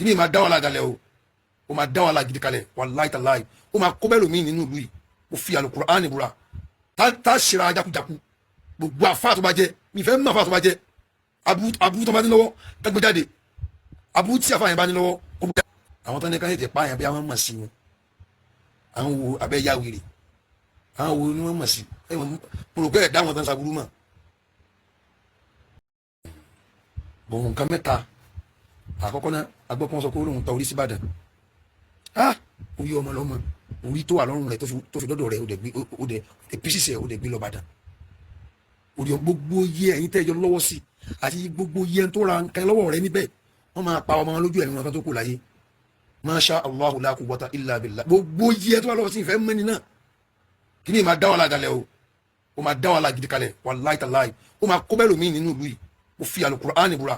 kíni máa dá wàhálà kalẹ̀ o ó máa dá wàhálà gidi kalẹ̀ wàláì tàláì ó máa kó bẹ́ẹ̀ lómi nínú ìlú yìí ó fi Al-Qur'ani búra tá ṣera jákujáku gbogbo àfáà tó bá jẹ mi fẹ́ mú àfáà tó bá jẹ abu tó bá ní lọ́wọ́ tẹ́gbẹ́ jáde abu tí àfáà yẹn bá ní lọ́wọ́ kó bú jáde. àwọn tó ní ká tètè pa àyàn bí àwọn mọ̀ sí wọn àwọn wo abẹ́ yá wèrè àwọn wo ni wọ́n mọ̀ sí mo rò pé ẹ̀dá wọn tán saburú mọ̀. bọ̀wọ̀ nǹkan mẹ́ta àkọ́kọ́ náà agbọ́pọ́n sọ pé olóhùn ta orí sí Ìbàdàn orí ọmọ lọ́mọ orí tó wà lọ́rùn rẹ̀ tó fi dọ́dọ̀ rẹ̀ ó dẹ̀ písìsì ẹ̀ ó dẹ̀ gbé lọ Ìbàdàn orí gbogbo yẹ ẹ̀yin tẹ́jọ lọ́wọ́ sí àti gbogbo yẹ tó ra nǹkan lọ́wọ́ rẹ̀ níbẹ̀ wọ́n máa pa ọmọ lójú ẹ̀mí wọn tó kù láyé Masha Allahu la quwwata illa billah gbogbo yẹ tó wà lọ́wọ́ sí ìfẹ́ mẹ́ni náà kí ni máa dá wàhálà kalẹ̀ o ó máa dá wàhálà gidi kalẹ̀ wallahi tallahi ó máa kó bẹ́ẹ̀ lómi nínú ìlú yìí ó fi Al-Qur'ani búra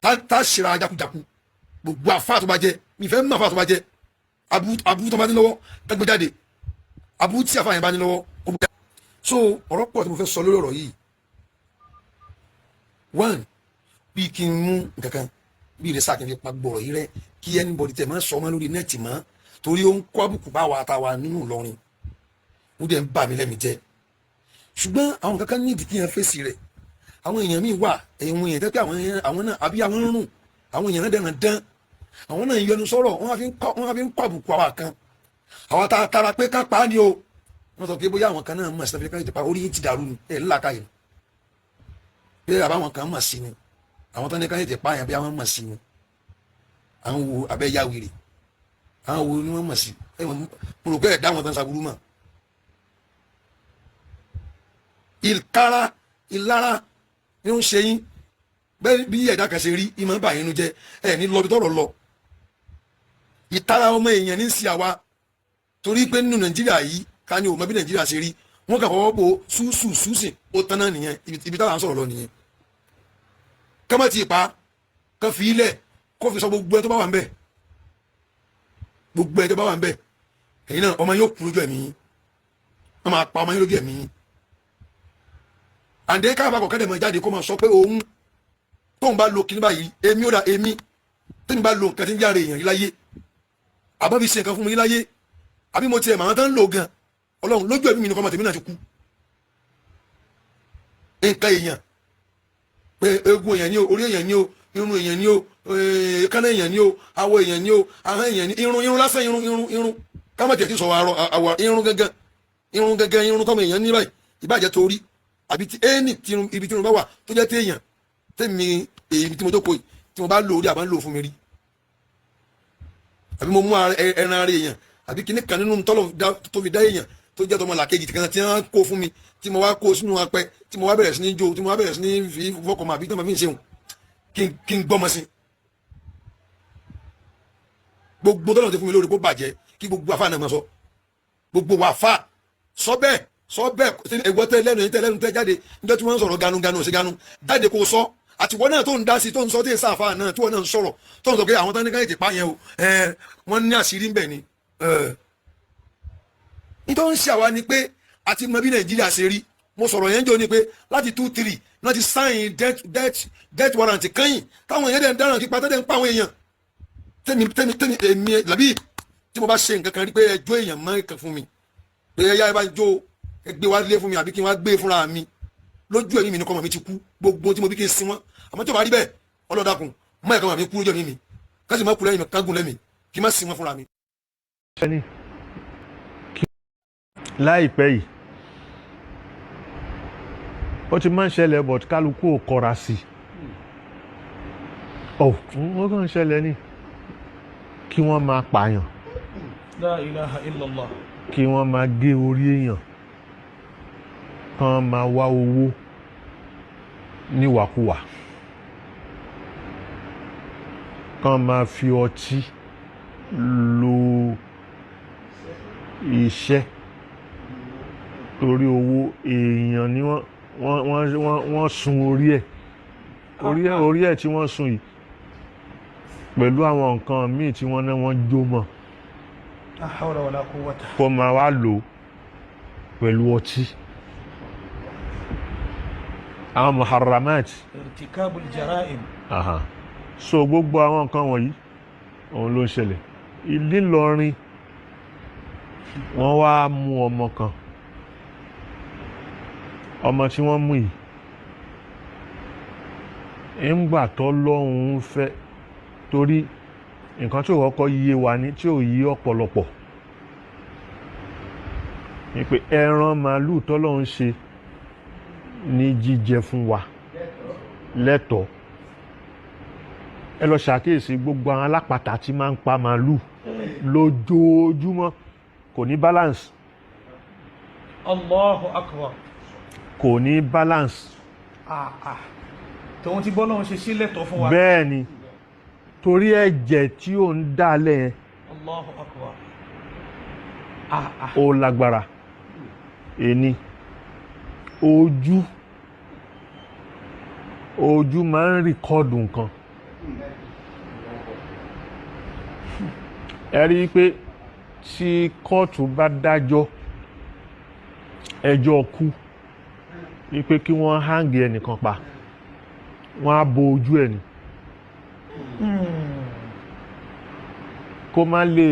tá ṣera jákujáku gbogbo àfáà tó bá jẹ mi fẹ́ mú àfáà tó bá jẹ abu tó bá ní lọ́wọ́ tẹ́gbẹ́ jáde abu tí àfáà yẹn bá ní lọ́wọ́ kó bú jáde. so ọ̀rọ̀ pọ̀ tí mo fẹ́ sọ lórí ọ̀rọ̀ yìí one bí kí n mú nǹkankan bí ìrẹsà kí n fi pa gbọ̀rọ̀ yìí rẹ kí anybody tẹ̀ máa sọ ọmọ lórí nẹ́ẹ̀tì mọ́ torí ó ń kó àbùkù bá wa àtàwà nínú Ìlọrin ó dẹ̀ ń bà mí lẹ́mìí jẹ́ ṣùgbọ́n àwọn kankan ní ìdí kí yẹn fèsì rẹ̀ àwọn èèyàn míì wà ẹ̀wọ̀n èèyàn tẹ́ pé àwọn náà àbí àwọn ń rùn àwọn èèyàn náà dẹ̀nà dán àwọn náà ń yọnu sọ̀rọ̀ wọ́n fi ń kọ́ àbùkù àwa kan àwọn tara pé ká pa á ní o wọ́n sọ pé bóyá àwọn kan náà mọ̀ sí ẹ̀ ká orí yìí ti dàrú ni ẹ̀ ńlá káyọ̀ pé àbáwọn kan mọ̀ sí ni àwọn tó ní ká tètè pa àyàn bí àwọn mọ̀ sí ni àwọn wo abẹ́ yá wèrè àwọn wo ni wọ́n mọ̀ sí mo rò pé ẹ̀dá wọn tán saburú mọ̀ ìlara ni ó ń ṣe yín bẹ́ẹ̀ bí ẹ̀dá kan ṣe rí ìmọ̀ bá yín jẹ́ ẹ̀ ní lọ́bi tọ́rọ̀ lọ ìtara ọmọ èèyàn ní sí àwa torí pé nínú Nàìjíríà yìí ká ní òun mọ bí Nàìjíríà ṣe rí wọn kà fọwọ́ po ṣùṣì ó tán náà nìyẹn ibi táwọn sọ̀rọ̀ lọ nìyẹn kọ́mọ̀ tí ì pa kọ́ fi ilẹ̀ kó fi sọ gbogbo ẹ tó bá wà ń bẹ̀ gbogbo ẹ tó bá wà ń bẹ̀ èyí náà ọmọ yóò kú lójú ẹ̀mí yín wọ́n máa pa ọmọ yín lójú ẹ̀mí yín àǹdé káàbà kọ̀ọ̀kan dẹ̀ mọ̀ jáde kó máa sọ pé òun tóun bá lo kíní báyìí èmi ó dà èmi tóun bá lo nǹkan tí ń járe èèyàn yìí láyé àbá fi ṣe nǹkan fún mi yìí láyé àbí mo tiẹ̀ màá tán ń lò gan Ọlọ́run lójú ẹ̀mí mi nìkan ọmọ tèmi náà ti kú nǹkan èèyàn pé egun èèyàn ni o orí èèyàn ni o irun èèyàn ni o kánná èèyàn ni o awọ èèyàn ni o ahọ́n èèyàn ni irun lásán irun kámọ̀ tẹ̀ ti sọ àwọ̀ irun gẹ́gẹ́ irun tọ́mọ èèyàn ní báyìí ìbàjẹ́ torí àbí tí ẹni ibi tí mo bá wà tó jẹ́ téèyàn tèmi èyí tí mo tó kó yìí tí mo bá lò orí àbá ń lò fún mi rí àbí mo mú ẹran ara èèyàn àbí kíní kan nínú tọ́lọ̀ tó fi dá èèyàn tó jẹ́ tọmọ làkejì kan tí wọ́n kó fún mi tí mo wá kó sínú apẹ tí mo wá bẹ̀rẹ̀ sí ní jó tí mo wá bẹ̀rẹ̀ sí ní fi fọkànmọ́ àbí tí wọ́n fi ń ṣeun kí n gbọ́mọ sí gbogbo tọ́lọ̀ tó fún mi lórí kó bàjẹ́ kí gbogbo àfa náà máa sọ gbogbo wà fà sọ bẹ́ẹ̀ ẹ̀gbọ́ tẹ lẹ́nu tẹ jáde níjọ́ tí wọ́n ń sọ̀rọ̀ ganu sí ganu jáde kó sọ àtiwọ́ náà tó ń dá sí tó ń sọ tí èsà àfa náà tí wọ́n náà ń sọ̀rọ̀ tó ń sọ pé àwọn tán ní ká ètè pa yẹn o wọ́n ní àṣírí ń bẹ̀ ni nítorí ń ṣe àwa ni pé àti mọ bí Nàìjíríà ṣe rí mo sọ̀rọ̀ yẹn jọ ni pé láti 2-3 náà ti sáyìn death warrant kẹ́yìn táwọn èèyàn dẹ̀ ń dáràn kí pátá dẹ̀ ń pa àwọn èèyàn tẹ́mi èmi làbí tí mo bá ṣe nǹkan kan rí pé ẹjọ́ èèyàn máa ń kàn fún mi pé ẹyá ẹ bá jó ẹgbẹ́ wá lé fún mi àbí kí n wá gbé fúnra mi lójú ẹ̀mí mi ní kọ́mọ mi ti kú gbogbo tí mo bí kí n sin wọn àmọ́ tí o bá rí bẹ́ẹ̀ ọlọ́dàkùn mọ́ ẹ̀ka mi kú lójú ẹ̀mí mi kásì má kú lẹ́yìn mi kágùn lẹ́mí kí n má sin wọn fúnra mi. láìpẹ́ yìí ó ti máa ń ṣẹlẹ̀ but kálukú ò kọra sí i ó kàn ń ṣẹlẹ̀ ní kí wọ́n máa pààyàn La ilaha illallah. kí wọ́n máa gé orí èèyàn kán máa wá owó níwàkuwà kán máa fi ọtí lo iṣẹ́ torí owó èèyàn ni wọ́n sun orí ẹ̀ tí wọ́n sun yìí pẹ̀lú àwọn nǹkan míì tí wọ́n náà wọ́n jó mọ́ La hawla wala quwwata. kó máa wá lò pẹ̀lú ọtí àwọn muharramat Irtikabul jara'im. so gbogbo àwọn nǹkan wọ̀nyí òun ló ń ṣẹlẹ̀. Ìlọrin wọ́n wá mú ọmọ kan, ọmọ tí wọ́n mú yìí ńgbà tó lọ́hùn fẹ́, torí nǹkan tí ò kọ́kọ́ yé wa ní tí ò yí ọ̀pọ̀lọpọ̀ ni pé ẹran màálù tọ́lọ́hun ṣe ní jíjẹ fún wa lẹ́tọ̀ọ́. Ẹ lọ ṣàkíyèsí gbogbo àwọn alápatà tí máa ń pa màálù lójoojúmọ́ kò ní balance. Allahu akbar. Kò ní balance. Tòun ti bọ́lọ́run ṣe sílẹ̀ tọ́ fún wa. Bẹ́ẹ̀ ni, torí ẹ̀jẹ̀ tí ó ń dálẹ̀ yẹn Allahu akbar. ó lágbára. Ẹni ojú máa ń rìkọ́dù nǹkan. Ẹ rí i pé tí kóòtù bá dájọ́ ẹjọ́ kú wípé kí wọ́n hángi ẹnìkan pa, wọ́n á bo ojú ẹ̀ ni kó má lè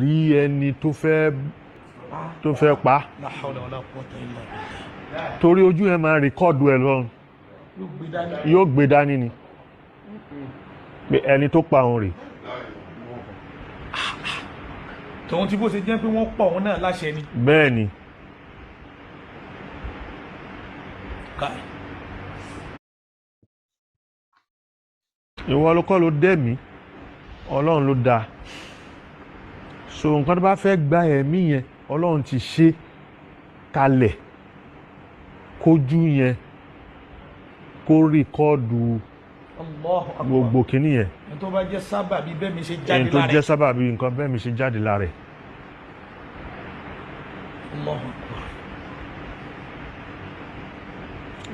rí ẹni tó fẹ́ pa. La hawla wala quwwata illa billah. Torí ojú ẹ̀ máa rìkọ́dù ẹ̀ lọ́rùn, yóò gbé dání ni pé ẹni tó pa òun rèé. Tòun ti bó ṣe jẹ́ pé wọ́n pọ̀ òun náà láṣẹ ni. Bẹ́ẹ̀ ni. Ìwọ ló kọ́ ló dẹ̀mí, Ọlọ́run ló dá. So nǹkan tó bá fẹ́ gba ẹ̀mí yẹn Ọlọ́run ti ṣe kalẹ̀ kójú yẹn kó rìkọ́ọ̀dù gbogbo kìíní yẹn. Ẹni tó bá jẹ́ sábàbí bẹ́ẹ̀ mi ṣe jáde Ẹni tó lára jẹ́ sábàbí nǹkan bẹ́ẹ̀ mi ṣe jáde lára ẹ̀. Allahu akbar.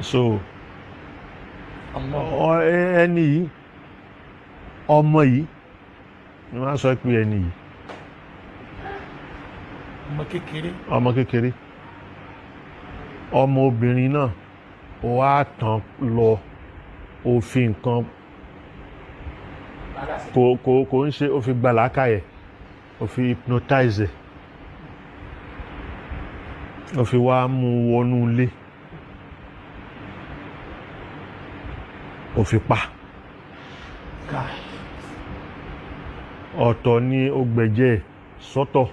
So ẹni yìí, ọmọ yìí ni wọ́n á sọ pé ẹni yìí ọmọ kékeré, ọmọ obìnrin náà ó wá tàn lọ òfin nǹkan kò ń ṣe, ó fi gba làákàyè, ó fi hypnotize, ó fi wá mú wọnú ilé, ó fi pa. Ọ̀tọ̀ ni ó gbẹ̀jẹ̀ sọ́tọ̀,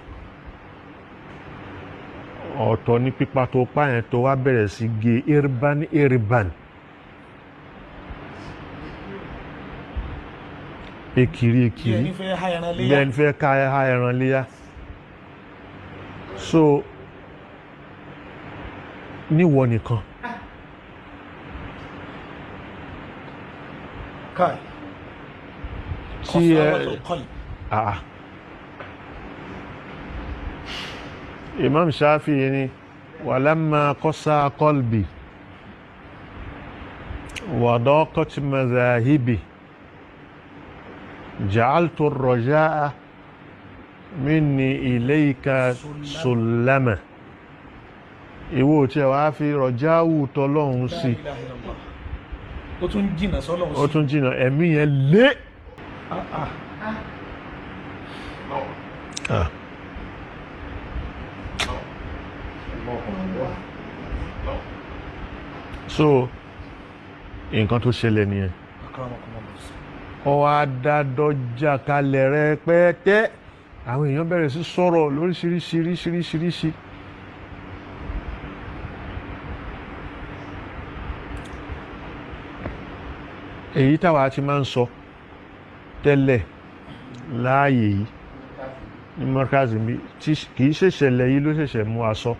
ọ̀tọ̀ ní pípa tó pa yẹn tó wá bẹ̀rẹ̀ sí gé irban ekiri bí ẹni fẹ́ ha ẹran léyà. So níwọ nìkan tí Imam Shafi'i ni walamma qasa qalbi wa daqat madhahibi ja'altu ar-raja'a minni ilayka sullama. Ìwọ tí wá fi rọ̀jáwù tọ́lọ́hun sí, ó tún jìnà sọ́lọ́hun sí, ó tún jìnà ẹ̀mí yẹn lé. So nǹkan tó ṣẹlẹ̀ nìyẹn. Ó wá dádọ́jà kalẹ̀ rẹpẹtẹ, àwọn èèyàn bẹ̀rẹ̀ sí sọ̀rọ̀ lóríṣiríṣi. Èyí táwa ti máa ń sọ tẹ́lẹ̀ láàyè yìí ní mọ́kàzí bí kìí ṣẹ̀ṣẹ̀lẹ̀ yìí ló ṣẹ̀ṣẹ̀ mú aṣọ.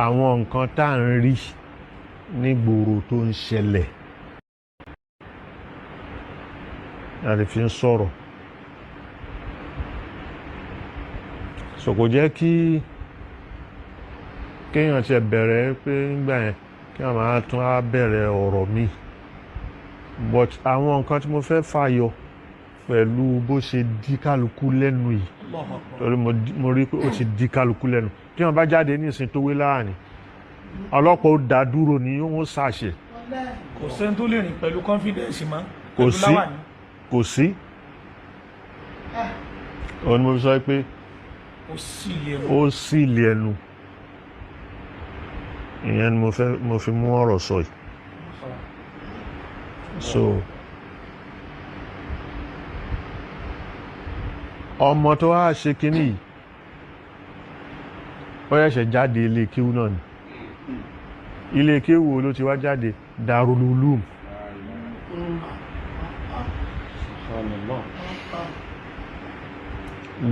Àwọn nǹkan tá à ń rí ní gbòòrò tó ń ṣẹlẹ̀ láti fi ń sọ̀rọ̀. So kò jẹ́ kí kéèyàn ti bẹ̀rẹ̀ pé nígbà yẹn kí wọ́n máa tún á bẹ̀rẹ̀ ọ̀rọ̀ mi. But àwọn nǹkan tí mo fẹ́ fàyọ pẹ̀lú bó ṣe dí kálukú lẹ́nu yìí, torí mo rí pé ó ti dí kálukú lẹ́nu. Tí wọ́n bá jáde ní ìsìn tó wé láàrin, ọlọ́pàá ó dá dúró ní wọ́n ṣàṣẹ. Kò sẹ́ni tó lè rìn pẹ̀lú confidence mọ́. kò sí kò sí òun ni mo fi sọ pé ó sì lé ẹnu ìyẹn ni mo fi mú ọ̀rọ̀ sọ yìí so ọmọ tó wá ṣe kínní yìí ó yẹ̀ṣẹ̀ jáde ilé kíwú náà ni ilé kíwú ló ti wá jáde Darul Uloom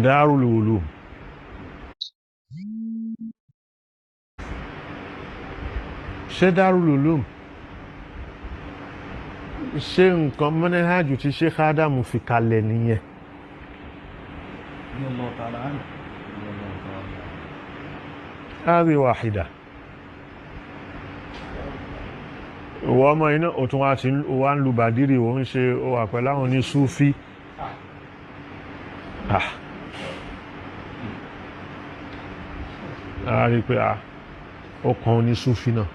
Darul Uloom ṣé Darul Uloom ṣé nǹkan mọ́nẹ́hájù tí Sheikh Adamu fi kalẹ̀ nìyẹn هذه واحدة ìwọ ọmọ iná òtún wá ń lu bàdírì òun ṣe ó wà pẹ̀lú àwọn ní súfí a rí pé ó kàn ní súfí náà